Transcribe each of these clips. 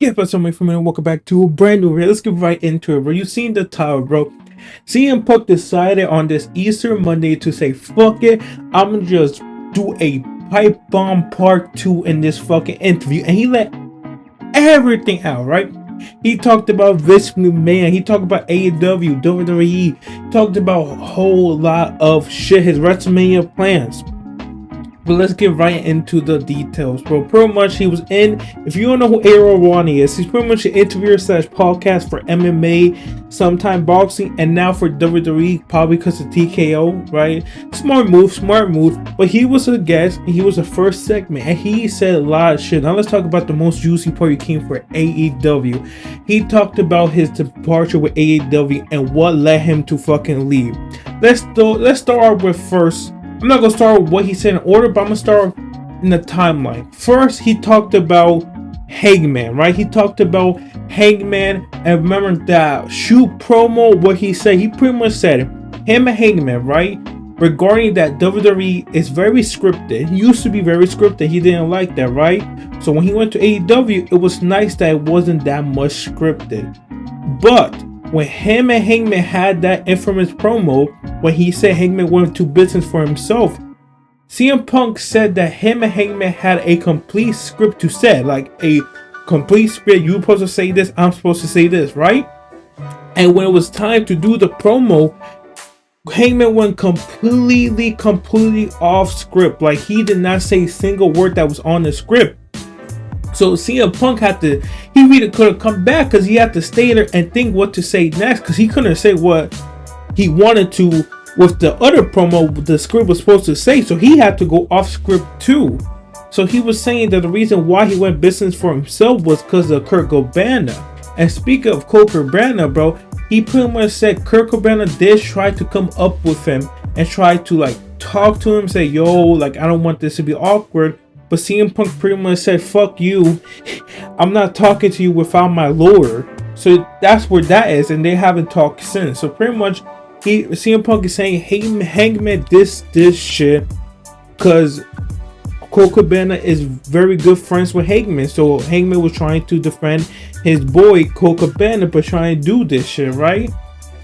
Yeah, but somebody from and welcome back to a brand new video. Let's get right into it, bro. You seen the title, bro. CM Punk decided on this Easter Monday to say, fuck it, I'm gonna just do a pipe bomb part 2 in this fucking interview. And he let everything out, right? He talked about Vince McMahon, he talked about AEW, WWE, talked about a whole lot of shit, his WrestleMania plans. But let's get right into the details, bro. Pretty much he was in, if you don't know who Aaron Ronnie is, he's pretty much an interviewer slash podcast for MMA, sometime boxing, and now for WWE, probably because of TKO, right? Smart move. But he was a guest, and he was the first segment, and he said a lot of shit. Now let's talk about the most juicy part he came for AEW. He talked about his departure with AEW and what led him to fucking leave. Let's start with first. I'm not going to start with what he said in order, but I'm going to start in the timeline. First, he talked about Hangman, right? He talked about Hangman, and remember that shoot promo, what he said. He pretty much said, him and Hangman, right? Regarding that WWE is very scripted. He used to be very scripted. He didn't like that, right? So when he went to AEW, it was nice that it wasn't that much scripted. But when him and Hangman had that infamous promo, when he said Hangman went to business for himself, CM Punk said that him and Hangman had a complete script to say, like a complete script. You're supposed to say this, I'm supposed to say this, right? And when it was time to do the promo, Hangman went completely off script. Like he did not say a single word that was on the script. So CM Punk he really could have come back because he had to stay there and think what to say next, because he couldn't say what he wanted to with the other promo the script was supposed to say. So he had to go off script too. So he was saying that the reason why he went business for himself was because of Kurt Cobain. And speaking of Kurt Cobain, bro, he pretty much said Kurt Cobain did try to come up with him and try to like talk to him, say, yo, like I don't want this to be awkward. But CM Punk pretty much said, fuck you, I'm not talking to you without my lawyer. So that's where that is, and they haven't talked since. So pretty much, CM Punk is saying, hey, Hangman, this shit, because Colt Cabana is very good friends with Hangman. So Hangman was trying to defend his boy Colt Cabana, but trying to do this shit, right?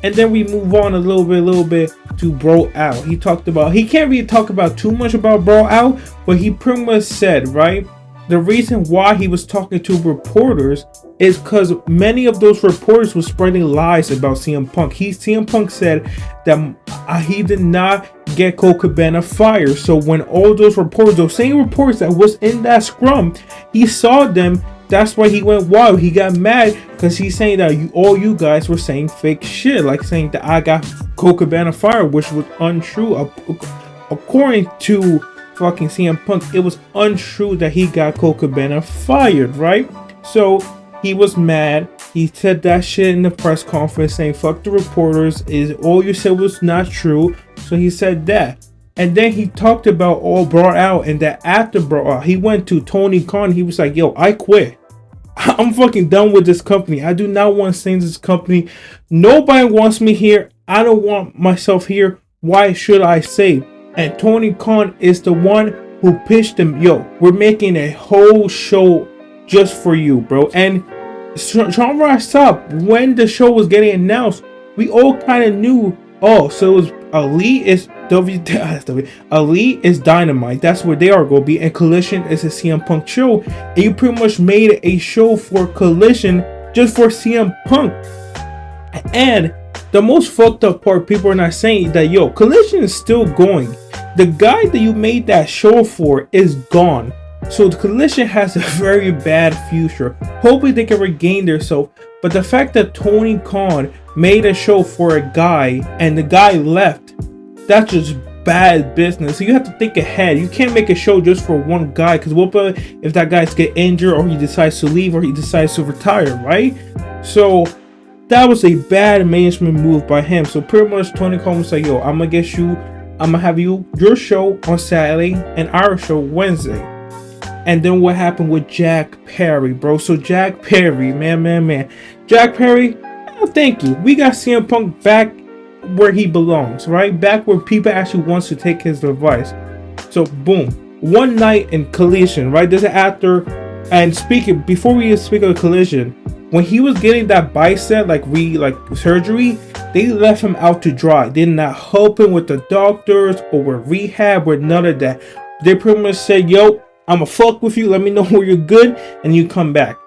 And then we move on a little bit to Bro Out. He can't really talk about too much about Bro Out, but he pretty much said, right, the reason why he was talking to reporters is because many of those reporters were spreading lies about CM Punk. CM Punk said that he did not get Colt Cabana fired. So when all those reporters, those same reporters that was in that scrum, he saw them. That's why he went wild. He got mad because he's saying that all you guys were saying fake shit, like saying that I got Colt Cabana fired, which was untrue. According to fucking CM Punk, it was untrue that he got Colt Cabana fired, right? So he was mad. He said that shit in the press conference, saying fuck the reporters, is all you said was not true. So he said that. And then he talked about all Brought Out, and that after Brought Out, he went to Tony Khan. He was like, yo, I quit. I'm fucking done with this company. I do not want to stay in this company. Nobody wants me here. I don't want myself here. Why should I stay? And Tony Khan is the one who pitched him, yo, we're making a whole show just for you, bro. And Sean Ross Sapp, when the show was getting announced, we all kind of knew, oh, so it was Elite is Elite is Dynamite. That's where they are going to be. And Collision is a CM Punk show. And you pretty much made a show for Collision just for CM Punk. And the most fucked up part, people are not saying that, yo, Collision is still going. The guy that you made that show for is gone. So the Collision has a very bad future. Hopefully they can regain their self. But the fact that Tony Khan made a show for a guy and the guy left, that's just bad business. So you have to think ahead. You can't make a show just for one guy, because what if that guy get injured, or he decides to leave, or he decides to retire, right? So that was a bad management move by him. So pretty much Tony Khan was like, yo, I'm gonna have your show on Saturday and our show Wednesday. And then what happened with Jack Perry, bro? So Jack Perry, man. Jack Perry, oh, thank you. We got CM Punk back where he belongs, right? Back where people actually wants to take his advice. So boom. One night in Collision, right? There's an actor And speaking, before we speak of Collision, when he was getting that bicep like surgery, they left him out to dry. They did not help him with the doctors or with rehab or none of that. They pretty much said, yo, I'ma fuck with you, let me know where you're good, and you come back.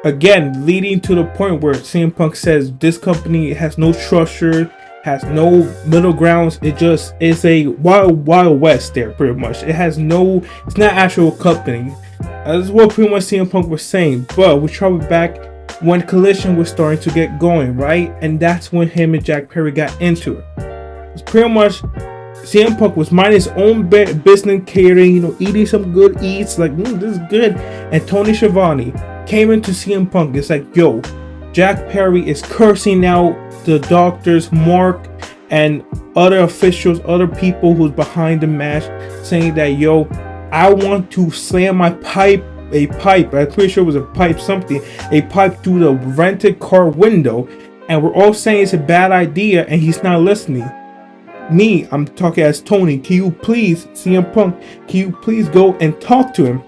Again, leading to the point where CM Punk says this company has no structure, has no middle grounds. It just is a wild west there, pretty much. It has no, it's not actual company. That's what pretty much CM Punk was saying. But we travel back when Collision was starting to get going, right? And that's when him and Jack Perry got into it. It's pretty much CM Punk was minding his own business, catering, you know, eating some good eats, like, this is good. And Tony Schiavone came into CM Punk. It's like, yo, Jack Perry is cursing out the doctors, Mark, and other officials, other people who's behind the match, saying that, yo, I want to slam a pipe, I'm pretty sure it was a pipe through the rented car window. And we're all saying it's a bad idea, and he's not listening. Me, I'm talking as Tony. Can you please, CM Punk, can you please go and talk to him?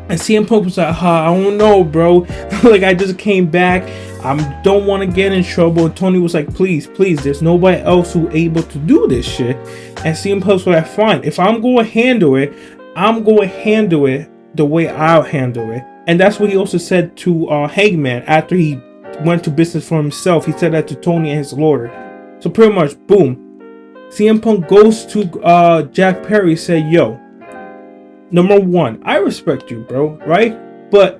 And CM Punk was like, I don't know, bro. Like, I just came back. I don't want to get in trouble. And Tony was like, please, there's nobody else who able to do this shit. And CM Punk was like, fine. If I'm going to handle it, I'm going to handle it the way I'll handle it. And that's what he also said to Hangman after he went to business for himself. He said that to Tony and his lawyer. So pretty much, boom. CM Punk goes to Jack Perry, said, yo, number one, I respect you, bro, right? But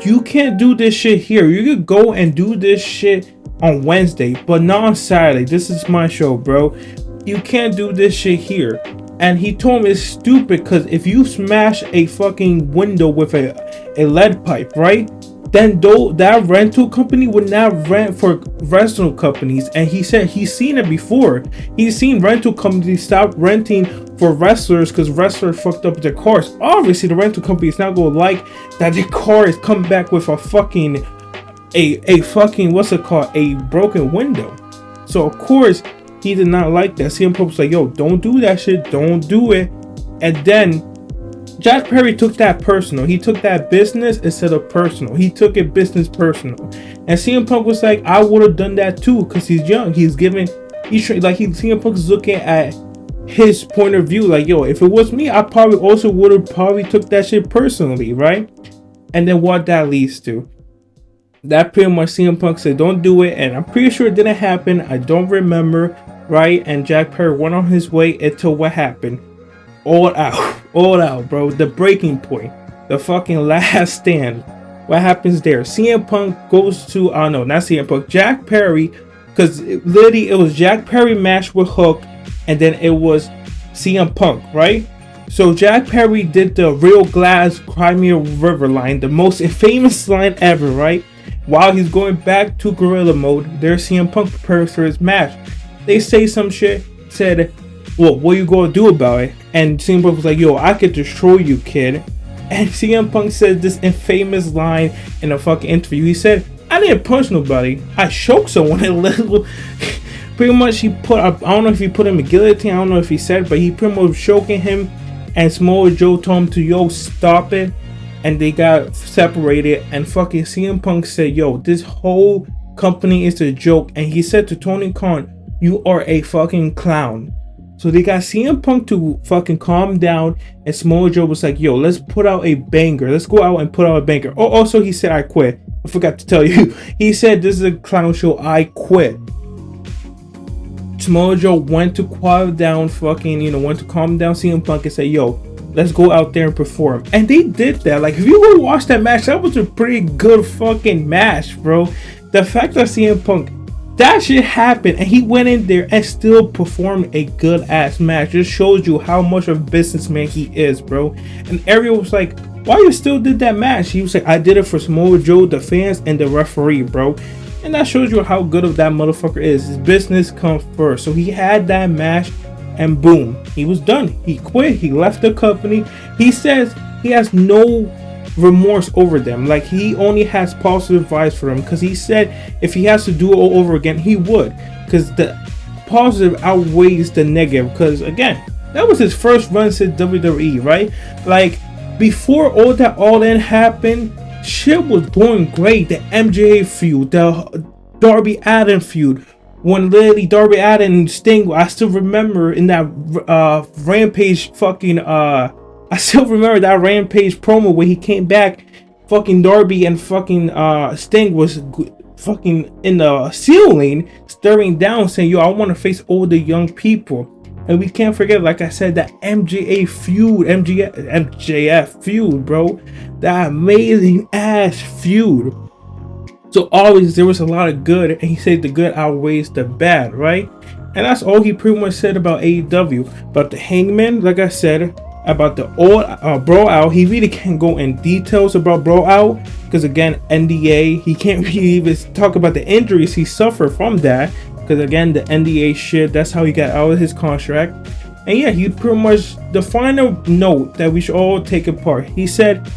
you can't do this shit here. You could go and do this shit on Wednesday, but not on Saturday. This is my show, bro. You can't do this shit here. And he told me it's stupid because if you smash a fucking window with a lead pipe, right? Then that rental company would not rent for rental companies. And he said he's seen it before. He's seen rental companies stop renting for wrestlers because wrestlers fucked up their cars. Obviously, the rental company is not gonna like that their car is coming back with a fucking what's it called? A broken window. So of course he did not like that. CM Punk was like, yo, don't do that shit, don't do it. And then Jack Perry took that personal. He took that business instead of personal. He took it business personal. And CM Punk was like, I would have done that too, because he's young. CM Punk is looking at his point of view, like, yo, if it was me, I probably also would have took that shit personally, right? And then what that leads to, that pretty much CM Punk said, don't do it. And I'm pretty sure it didn't happen. I don't remember, right? And Jack Perry went on his way until what happened. All out, bro. The breaking point, the fucking last stand. What happens there? CM Punk goes to, not CM Punk, Jack Perry, because literally it was Jack Perry match with Hook, and then it was CM Punk, right? So Jack Perry did the Real Glass Crimea River line, the most famous line ever, right? While he's going back to Gorilla Mode, there's CM Punk preparing for his match. They say some shit, said, well, what you gonna do about it? And CM Punk was like, yo, I could destroy you, kid. And CM Punk said this infamous line in a fucking interview. He said, I didn't punch nobody. I choked someone. Pretty much he put, I don't know if he put him in guillotine, I don't know if he said, but he pretty much was choking him. And Samoa Joe told him to, yo, stop it. And they got separated. And fucking CM Punk said, yo, this whole company is a joke. And he said to Tony Khan, you are a fucking clown. So they got CM Punk to fucking calm down, and Samoa Joe was like, yo, let's put out a banger. Let's go out and put out a banger. Oh, also he said, I quit. I forgot to tell you. He said, this is a clown show, I quit. Samoa Joe went to calm down CM Punk and say, yo, let's go out there and perform. And they did that. Like, if you go watch that match, that was a pretty good fucking match, bro. The fact that CM Punk, that shit happened and he went in there and still performed a good ass match. Just shows you how much of a businessman he is, bro. And Ariel was like, why you still did that match? He was like, I did it for Samoa Joe, the fans, and the referee, bro. And that shows you how good of that motherfucker is. His business comes first. So he had that match and boom, he was done. He quit. He left the company. He says he has no remorse over them. Like, he only has positive vibes for them, because he said if he has to do it all over again, he would, because the positive outweighs the negative. Because again, that was his first run since WWE, right? Like, before all that All In happened, shit was going great. The MJF feud, the Darby Allin feud, when literally Darby Allin and Sting, I still remember in that Rampage fucking I still remember that Rampage promo where he came back, fucking Darby and fucking Sting was fucking in the ceiling, staring down, saying, yo, I want to face all the young people. And we can't forget, like I said, that MJF feud, bro. That amazing ass feud. So always there was a lot of good, and he said the good outweighs the bad, right? And that's all he pretty much said about AEW. But the Hangman, like I said, about the old Brawl Out, he really can't go in details about Brawl Out, because again, NDA, he can't really even talk about the injuries he suffered from that, because again, the NDA shit, that's how he got out of his contract. And yeah, he pretty much, the final note that we should all take apart, he said,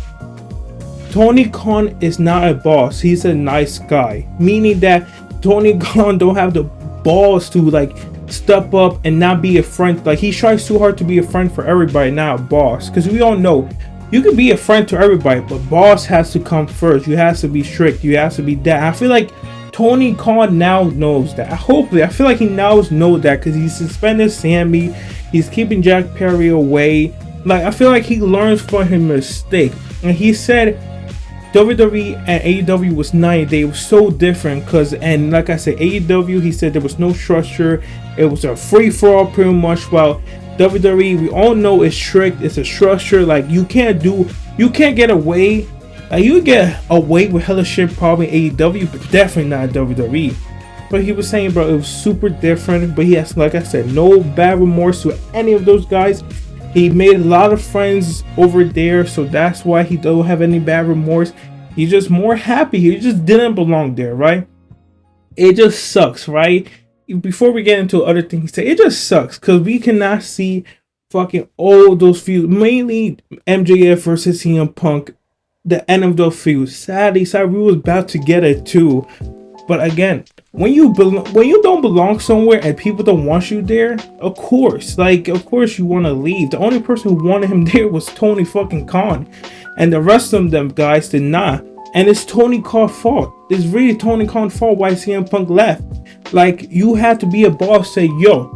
Tony Khan is not a boss, he's a nice guy. Meaning that Tony Khan don't have the balls to like step up and not be a friend. Like, he tries too hard to be a friend for everybody, not a boss. Because we all know you can be a friend to everybody, but boss has to come first. You have to be strict, you have to be that. I feel like Tony Khan now knows that. Hopefully, I feel like he now knows that, because he suspended Sammy, he's keeping Jack Perry away. Like, I feel like he learns from his mistake. And he said WWE and AEW was nice. They were so different, because, and like I said, AEW, he said there was no structure, it was a free-for-all pretty much, while WWE, we all know, is strict, it's a structure. Like, you can't get away, like, you get away with hella shit probably AEW, but definitely not WWE. But he was saying, bro, it was super different, but he has, like I said, no bad remorse to any of those guys. He made a lot of friends over there, so that's why he don't have any bad remorse. He's just more happy. He just didn't belong there, right? It just sucks, right? Before we get into other things, he said, it just sucks because we cannot see fucking all those feuds, mainly MJF versus CM Punk, the end of the feud. Sadly, we was about to get it too. But again, when you don't belong somewhere and people don't want you there, of course you want to leave. The only person who wanted him there was Tony fucking Khan, and the rest of them guys did not. And it's Tony Khan's fault. It's really Tony Khan's fault why CM Punk left. Like, you had to be a boss, say, yo,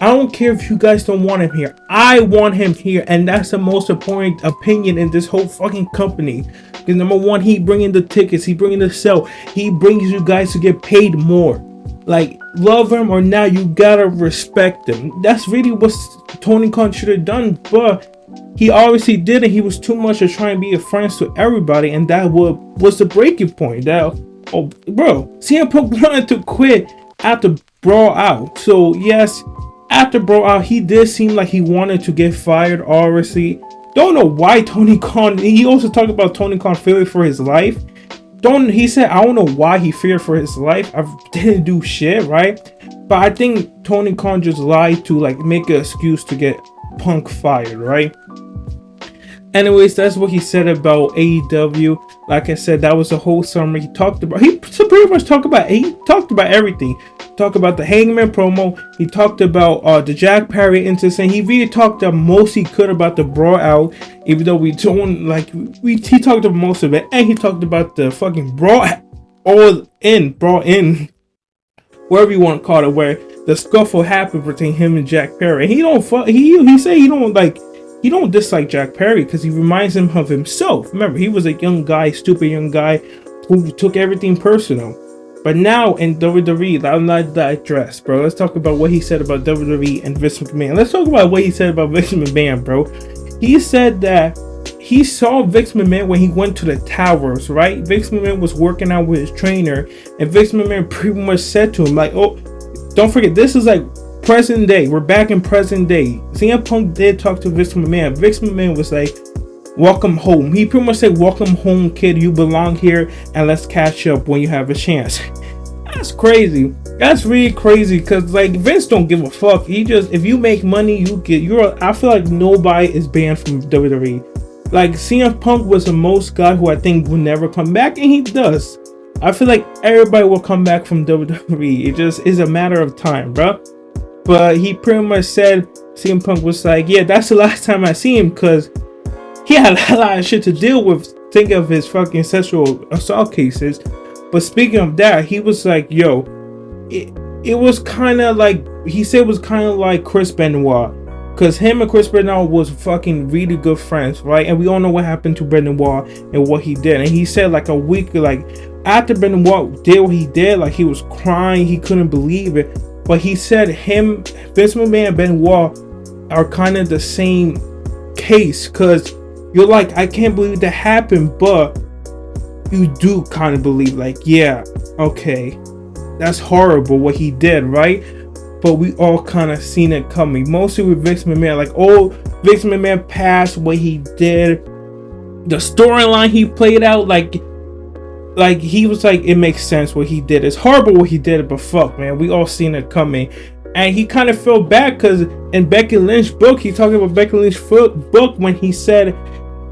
I don't care if you guys don't want him here. I want him here, and that's the most important opinion in this whole fucking company. Because number one, he bringing the tickets, he bringing the sell, he brings you guys to get paid more. Like, love him or not, you gotta respect him. That's really what Tony Khan should have done, but he obviously didn't. He was too much to try and be a friend to everybody, and that was the breaking point. That, oh, bro, CM Punk wanted to quit after Brawl Out. So yes, after Brawl Out, he did seem like he wanted to get fired, obviously. Don't know why Tony Khan, he also talked about Tony Khan fearing for his life. He said, I don't know why he feared for his life. I didn't do shit, right? But I think Tony Khan just lied to like make an excuse to get Punk fired, right? Anyways, that's what he said about AEW. Like I said, that was the whole summary. He pretty much talked about everything. Talked about the Hangman promo. He talked about the Jack Perry incident. He really talked the most he could about the Brawl Out, even though we don't like. He talked about most of it, and he talked about the fucking Brawl In, whatever you want to call it, where the scuffle happened between him and Jack Perry. He said he don't dislike Jack Perry because he reminds him of himself. Remember, he was a young guy, stupid young guy who took everything personal. But now in WWE, I'm not digress, bro. Let's talk about what he said about WWE and Vince McMahon. Let's talk about what he said about Vince McMahon, bro. He said that he saw Vince McMahon when he went to the towers, right? Vince McMahon was working out with his trainer, and Vince McMahon pretty much said to him, like, oh, don't forget, this is like present day. We're back in present day. CM Punk did talk to Vince McMahon. Vince McMahon was like, welcome home. He pretty much said, welcome home, kid. You belong here, and let's catch up when you have a chance. That's crazy. That's really crazy, because like Vince don't give a fuck. He just, if you make money, I feel like nobody is banned from WWE. Like, CM Punk was the most guy who I think will never come back, and he does. I feel like everybody will come back from WWE. It just is a matter of time, bro. But he pretty much said, CM Punk was like, yeah, that's the last time I see him, because he had a lot of shit to deal with. Think of his fucking sexual assault cases. But speaking of that, he was like, yo, it was kind of like, he said it was kind of like Chris Benoit. Because him and Chris Benoit was fucking really good friends, right? And we all know what happened to Benoit and what he did. And he said like a week, like after Benoit did what he did, like he was crying, he couldn't believe it. But he said him, Vince McMahon and Benoit are kind of the same case. Because you're like, I can't believe that happened, but you do kind of believe, like, yeah, okay, that's horrible what he did, right? But we all kind of seen it coming. Mostly with Vince McMahon, like, oh, Vince McMahon passed, what he did, the storyline he played out, like he was like, it makes sense what he did. It's horrible what he did, but fuck, man, we all seen it coming. And he kind of felt bad because in Becky Lynch's book, he talked about Becky Lynch's book when he said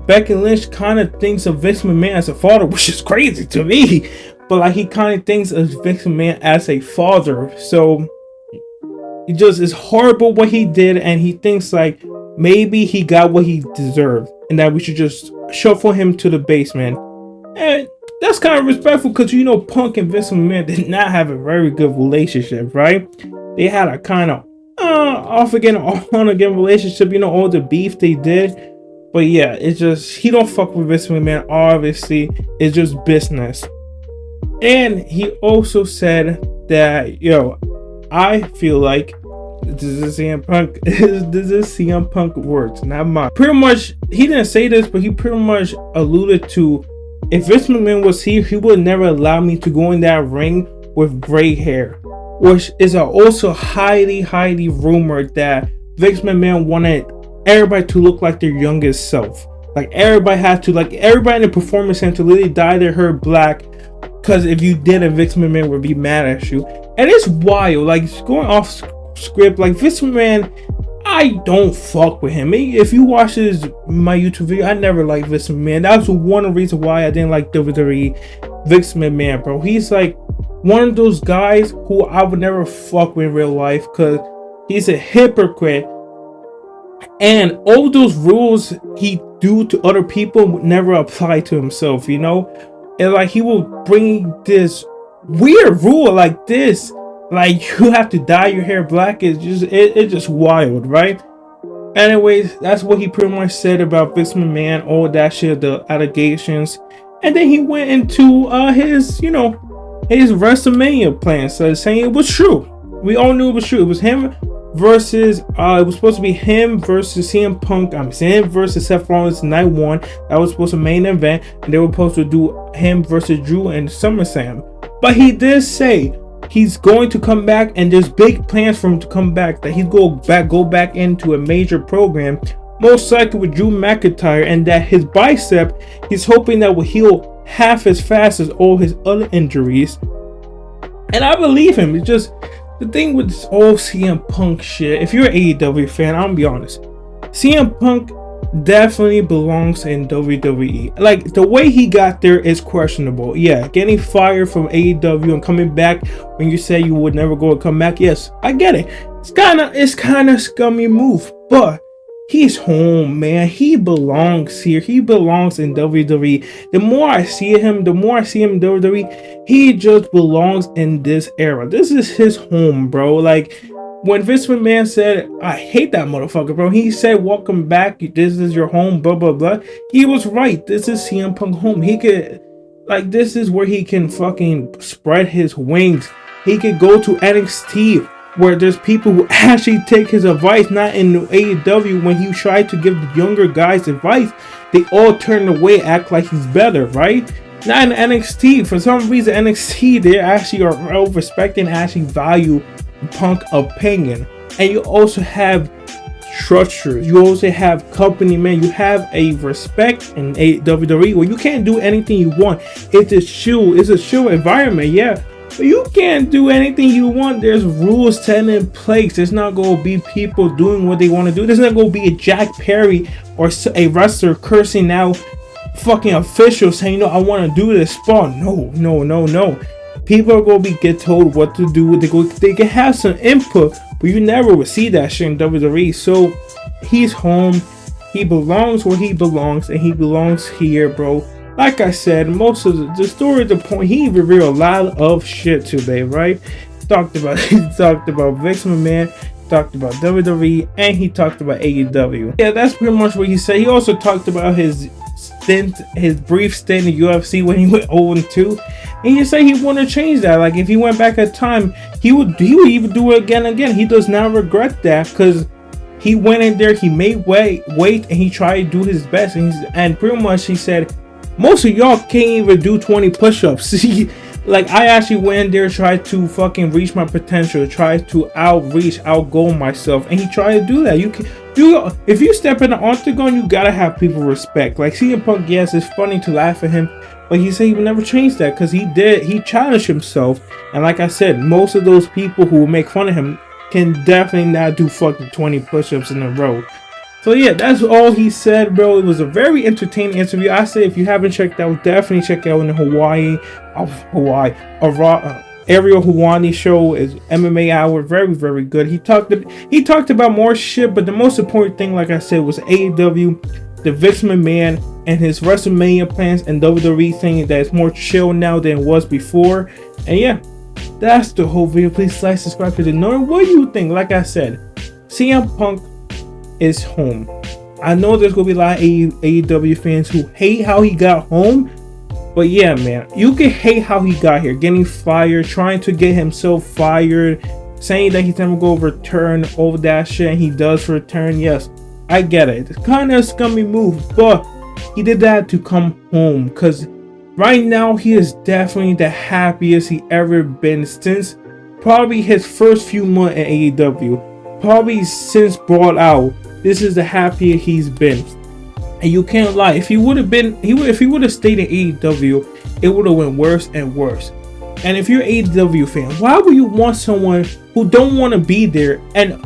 Becky Lynch kind of thinks of Vince McMahon as a father, which is crazy to me. But like, he kind of thinks of Vince McMahon as a father. So it just is horrible what he did, and he thinks like maybe he got what he deserved, and that we should just shuffle him to the basement. And that's kind of respectful, because you know Punk and Vince McMahon did not have a very good relationship, right? They had a kind of off again, on again relationship. You know, all the beef they did. But yeah, it's just, he don't fuck with Vince McMahon, obviously. It's just business. And he also said that, yo, I feel like this is CM Punk. This is CM Punk words, not mine. Pretty much, he didn't say this, but he pretty much alluded to, if Vince McMahon was here, he would never allow me to go in that ring with gray hair. Which is also highly rumored that Vince McMahon wanted everybody to look like their youngest self. Like everybody had to, like everybody in the performance center literally dyed their hair black, because if you didn't, Vince McMahon would be mad at you. And it's wild, like going off script, like Vince McMahon, I don't fuck with him. If you watch my YouTube video, I never liked Vince McMahon. That was one of the reasons why I didn't like WWE. Vince McMahon, bro, he's like one of those guys who I would never fuck with in real life, because he's a hypocrite. And all those rules he do to other people would never apply to himself, you know? And like, he will bring this weird rule like this, like you have to dye your hair black. It's just wild, right? Anyways, that's what he pretty much said about Vince McMahon, all that shit, the allegations. And then he went into his WrestleMania plan, so saying it was true. We all knew it was true. It was him versus, it was supposed to be him versus CM Punk. Him versus Seth Rollins night one. That was supposed to be main event, and they were supposed to do him versus Drew and SummerSlam. But he did say he's going to come back, and there's big plans for him to come back. That he'd go back into a major program, most likely with Drew McIntyre, and that his bicep, he's hoping that will heal half as fast as all his other injuries. And I believe him. It's just the thing with this old CM Punk shit. If you're an AEW fan, I'm gonna be honest, CM Punk definitely belongs in WWE. Like, the way he got there is questionable. Yeah, getting fired from AEW and coming back when you say you would never go and come back. Yes, I get it. It's kind of scummy move, but he's home, man. He belongs here. He belongs in WWE. The more I see him in WWE, he just belongs in this era. This is his home, bro. Like, when Vince McMahon said, I hate that motherfucker, bro. He said, welcome back. This is your home, blah, blah, blah. He was right. This is CM Punk home. He could, like, this is where he can fucking spread his wings. He could go to NXT, where there's people who actually take his advice, not in AEW. When he tried to give the younger guys advice, they all turn away, act like he's better, right? Not in NXT. For some reason, NXT, they actually are well respected and actually value Punk opinion. And you also have structures. You also have company, man. You have a respect in WWE where you can't do anything you want. It's a chill environment, yeah. But you can't do anything you want. There's rules set in place. There's not going to be people doing what they want to do. There's not going to be a Jack Perry or a wrestler cursing out fucking officials saying, I want to do this spot. No. People are going to get told what to do. They can have some input, but you never will see that shit in WWE. So he's home. He belongs where he belongs, and he belongs here, bro. Like I said, most of the story, the point, he revealed a lot of shit today, right? He talked about Mcmahon, talked about WWE, and he talked about AEW. Yeah, that's pretty much what he said. He also talked about his brief stint in UFC when he went 0-2. And he said he want to change that. Like if he went back at time, he would even do it again and again. He does not regret that because he went in there, he made weight, and he tried to do his best. And pretty much he said, most of y'all can't even do 20 push-ups. Like I actually went in there, tried to fucking reach my potential, tried to outgo myself, and he tried to do that. If you step in the octagon, you gotta have people respect. Like CM Punk, yes, it's funny to laugh at him, but he said he would never change that because he challenged himself. And like I said, most of those people who make fun of him can definitely not do fucking 20 push-ups in a row. So yeah, that's all he said, bro. It was a very entertaining interview. I say if you haven't checked out, definitely check out in the Ariel Hawani show is MMA Hour. Very, very good. He talked about more shit, but the most important thing, like I said, was AEW, the Vince McMahon, and his WrestleMania plans, and WWE thing that is more chill now than it was before. And yeah, that's the whole video. Please like, subscribe to the know. What do you think? Like I said, CM Punk is home. I know there's gonna be a lot of AEW fans who hate how he got home, but yeah, man, you can hate how he got here, getting fired, trying to get himself fired, saying that he's never gonna return, all that shit, and he does return. Yes, I get it. It's kind of a scummy move, but he did that to come home because right now he is definitely the happiest he ever been since probably his first few months in AEW, probably since Brought Out. This is the happiest he's been, and you can't lie. If he would have stayed in AEW, it would have went worse and worse. And if you're an AEW fan, why would you want someone who don't want to be there? And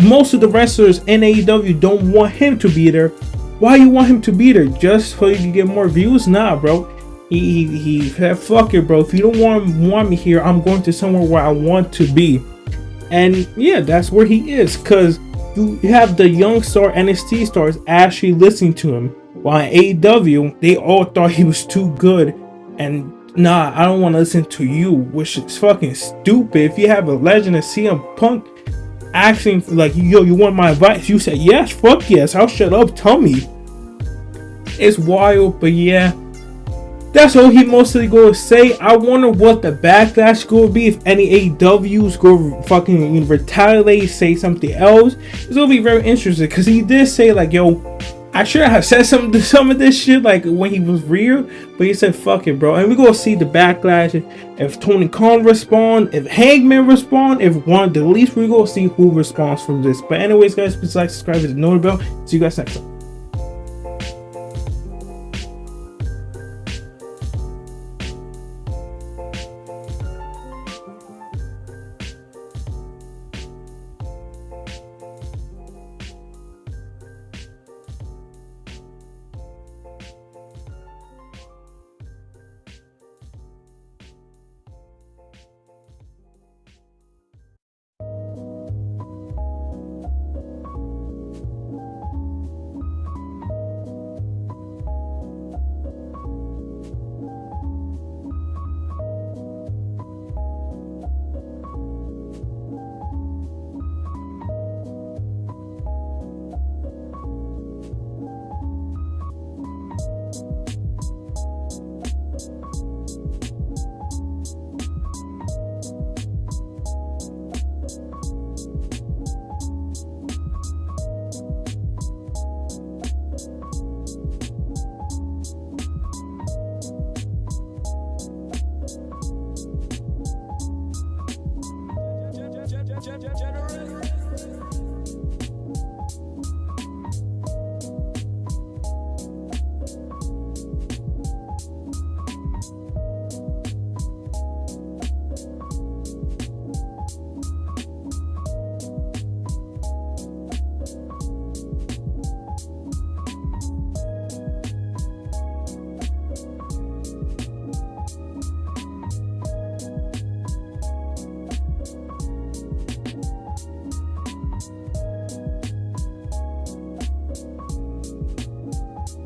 most of the wrestlers in AEW don't want him to be there. Why you want him to be there? Just so you can get more views? Nah, bro. He said, fuck it, bro. If you don't want me here, I'm going to somewhere where I want to be. And yeah, that's where he is, because you have the young star NXT stars actually listening to him, while in AEW they all thought he was too good, and nah, I don't want to listen to you, which is fucking stupid. If you have a legend of CM Punk asking like, yo, you want my advice? You said yes, fuck yes, I'll shut up, tell me. It's wild, but yeah, that's all he mostly gonna say. I wonder what the backlash gonna be, if any AEWs go fucking retaliate, say something else. It's gonna be very interesting, because he did say like, yo, I should have said some of this shit like when he was real, but he said fuck it, bro. And we're gonna see the backlash, if Tony Khan respond, if Hangman respond, if one of the least, we're gonna see who responds from this. But anyways, guys, please like, subscribe, hit the notification bell. See you guys next time. Generation